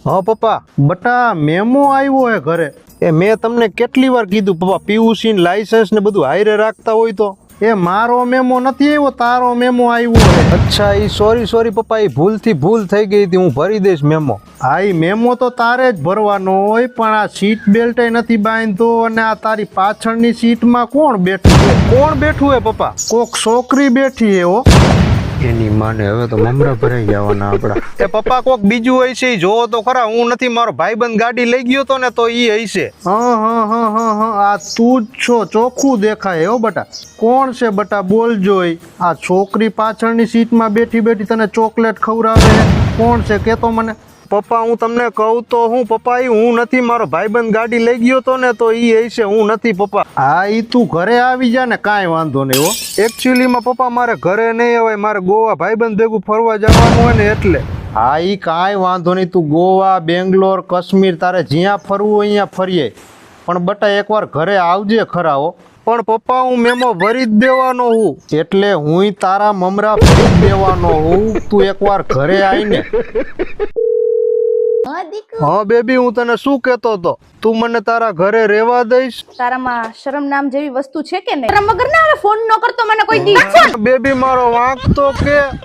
હા પપ્પા, બટા મેમો આવ્યો હે ઘરે. એ મેં તમને કેટલી વાર કીધું પપ્પા, પીયુસી ને લાયસન્સ ને બધું હાયરે રાખતા હોય તો. એ મારો મેમો નથી આવ્યો, તારો મેમો આવ્યો હે. અચ્છા, ઈ સોરી પપ્પા, ઈ ભૂલ થઈ ગઈ હતી, હું ભરી દઈશ મેમો. હા, ઈ મેમો તો તારે જ ભરવાનો હોય, પણ આ સીટ બેલ્ટ નથી બાંધતો અને આ તારી પાછળની સીટમાં કોણ બેઠું છે? કોણ બેઠું હે પપ્પા? કોક છોકરી બેઠી હે હો. એની માને હવે તો મમરા ભરાઈ જવાના આપડા. એ પપ્પા કોક બીજું હોય છે, જોવો તો ખરા. હું નથી, મારો ભાઈબંધ ગાડી લઈ ગયો તો ને, તો ઈ હશે. હા, આ તું જ છો, ચોખ્ખું દેખાય હો બટા. કોણ છે બટા, બોલજો. આ છોકરી પાછળની સીટમાં બેઠી તને ચોકલેટ ખવડાવે, કોણ છે કેતો મને? પપ્પા હું તમને કહું તો હું પપ્પા, ઈ હું નથી, મારો ભાઈબંધ ગાડી લઈ ગયો તો ને, તો ઈ હશે, હું નથી પપ્પા. હા, ઈ તું ઘરે આવી જા ને, કાંઈ વાંધો નહીં હો. એકચ્યુઅલીમાં પપ્પા મારે ઘરે નહીં અવાય, મારે ગોવા ભાઈબંધ ભેગું ફરવા જવાનું હોય ને એટલે. હા, ઈ કાંઈ વાંધો નહીં, તું ગોવા, બેંગ્લોર, કાશ્મીર, તારે જ્યાં ફરવું હોય અહીંયા ફરીએ, પણ બટા એકવાર ઘરે આવજે ખરા હો. પણ પપ્પા હું મેમો ભરી જ દેવાનો હું, એટલે હું તારા મમરા ભરી જ દેવાનો હું. તું એકવાર ઘરે આવીને. હા બેબી, હું તને શું કહેતો હતો, તું મને તારા ઘરે રહેવા દઈશ? તારામાં શરમ નામ જેવી વસ્તુ છે કે નહીં? શરમ વગર ના હવે ફોન ન કરતો મને કોઈ દી. બેબી મારો વાંક તો કે